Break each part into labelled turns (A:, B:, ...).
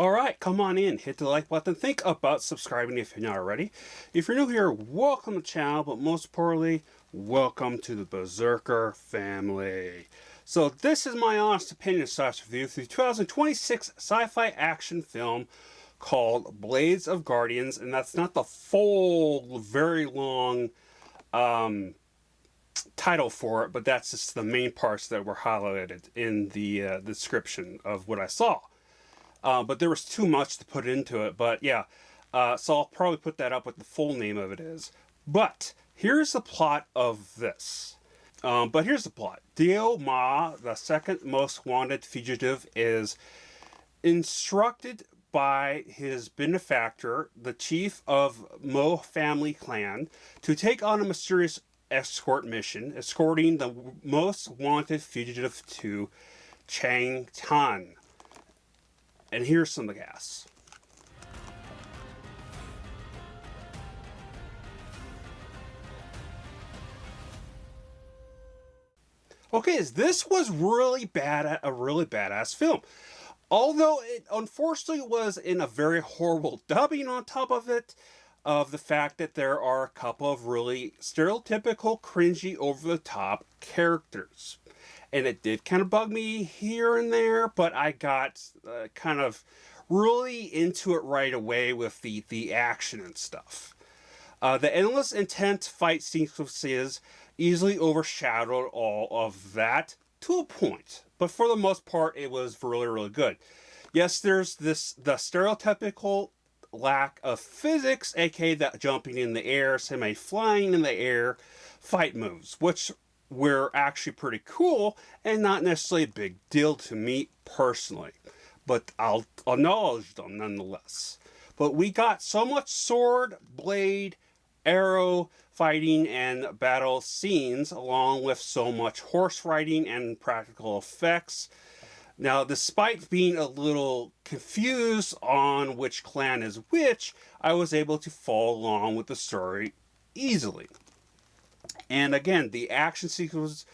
A: Alright, come on in, hit the like button, think about subscribing if you're not already. If you're new here, welcome to the channel, but most importantly, welcome to the Berserker family. So this is my honest opinion slash review of the 2026 sci-fi action film called Blades of Guardians, and that's not the full, very long title for it, but that's just the main parts that were highlighted in the description of what I saw. But there was too much to put into it. But yeah, so I'll probably put that up what the full name of it is. But here's the plot of this. But here's the plot. Dio Ma, the second most wanted fugitive, is instructed by his benefactor, the chief of Mo family clan, to take on a mysterious escort mission, escorting the most wanted fugitive to Chang'an. And here's some of the gas. Okay, this was really bad, a really badass film. Although it unfortunately was in a very horrible dubbing on top of it, of the fact that there are a couple of really stereotypical, cringy, over-the-top characters. And it did kind of bug me here and there, but I got kind of really into it right away with the action and stuff. The endless, intense fight sequences easily overshadowed all of that to a point. But for the most part, it was really, really good. Yes, there's the stereotypical lack of physics, aka that jumping in the air, semi-flying in the air fight moves, which were actually pretty cool and not necessarily a big deal to me personally, but I'll acknowledge them nonetheless. But we got so much sword, blade, arrow fighting and battle scenes, along with so much horse riding and practical effects. Now, despite being a little confused on which clan is which, I was able to follow along with the story easily. And again, the action sequence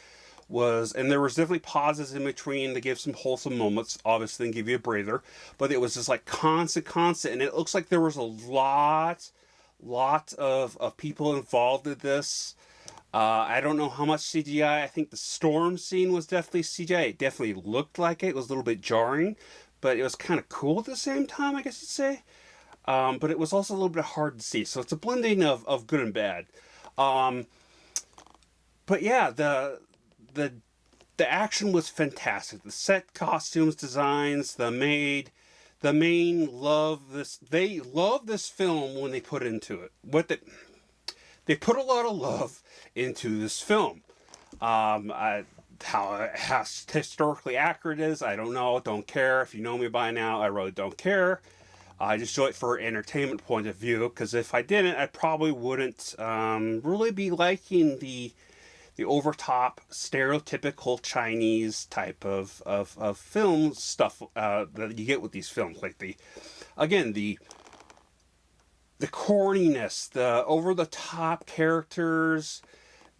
A: was, and there was definitely pauses in between to give some wholesome moments, obviously, and give you a breather. But it was just like constant, and it looks like there was a lot of people involved in this. I don't know how much CGI. I think the storm scene was definitely CGI. It definitely looked like it. It was a little bit jarring, but it was kind of cool at the same time, I guess you'd say. But it was also a little bit hard to see. So it's a blending of good and bad. But yeah, the action was fantastic. The set, costumes, designs, the main love this. They love this film when they put into it. They put a lot of love into this film. How historically accurate it is, I don't know. Don't care. If you know me by now, I really don't care. I just show it for an entertainment point of view, because if I didn't, I probably wouldn't really be liking the over-top, stereotypical Chinese type of film stuff that you get with these films. Like the corniness, the over-the-top characters,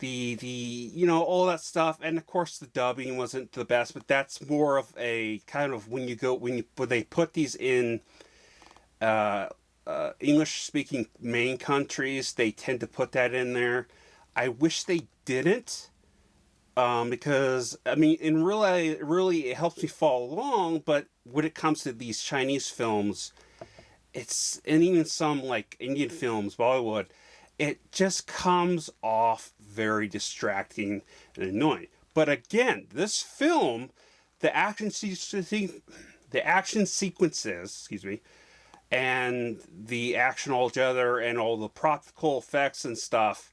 A: all that stuff. And of course the dubbing wasn't the best, but that's more of a kind of when they put these in English-speaking main countries, they tend to put that in there. I wish they didn't, because I mean, in really it helps me follow along. But when it comes to these Chinese films, and even some like Indian films, Bollywood, it just comes off very distracting and annoying. But again, this film, the action sequences, and the action altogether, and all the practical effects and stuff,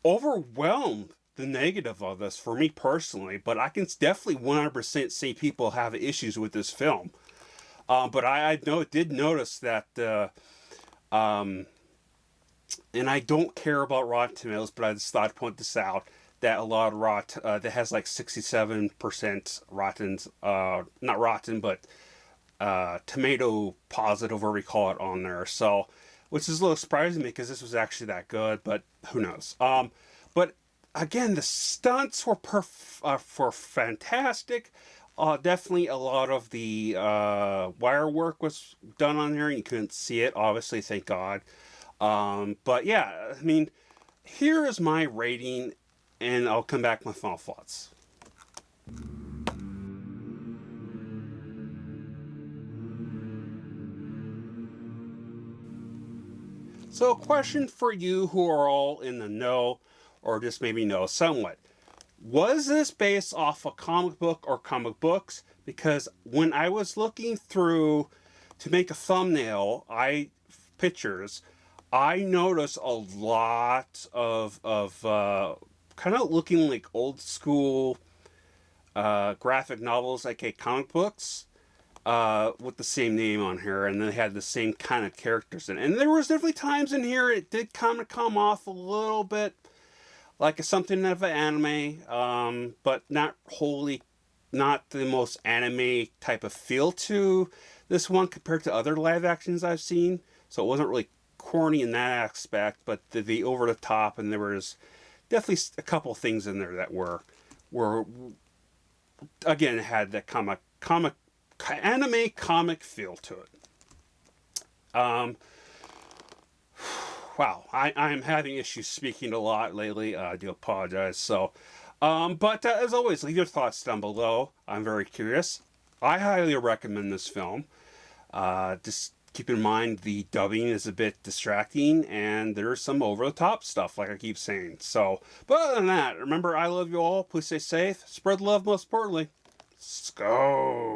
A: overwhelmed the negative of this for me personally. But I can definitely 100% see people have issues with this film. But I did notice that, and I don't care about Rotten Tomatoes, but I just thought I'd point this out, that a lot of that has like 67% Rotten's, not Rotten, but tomato positive, or we call it, on there. So, which is a little surprising to me, because this was actually that good, but who knows. But again, the stunts were fantastic. Definitely a lot of the wire work was done on there. You couldn't see it, obviously, thank God. But yeah, I mean, here is my rating, and I'll come back with my final thoughts. So, a question for you who are all in the know, or just maybe know somewhat. Was this based off a comic book or comic books? Because when I was looking through to make a thumbnail, pictures, I noticed a lot of kind of looking like old school graphic novels, like comic books, with the same name on here, and they had the same kind of characters in it. And there was definitely times in here it did kind of come off a little bit like something of an anime, but not wholly, not the most anime type of feel to this one compared to other live actions I've seen. So it wasn't really corny in that aspect, but the over the top, and there was definitely a couple things in there that were again had that comic anime comic feel to it. Um, wow, I'm having issues speaking a lot lately. I do apologize. But as always, leave your thoughts down below. I'm very curious. I highly recommend this film. Just keep in mind the dubbing is a bit distracting, and there's some over the top stuff, like I keep saying. So, but other than that, remember, I love you all. Please stay safe. Spread love, most importantly. Let's go.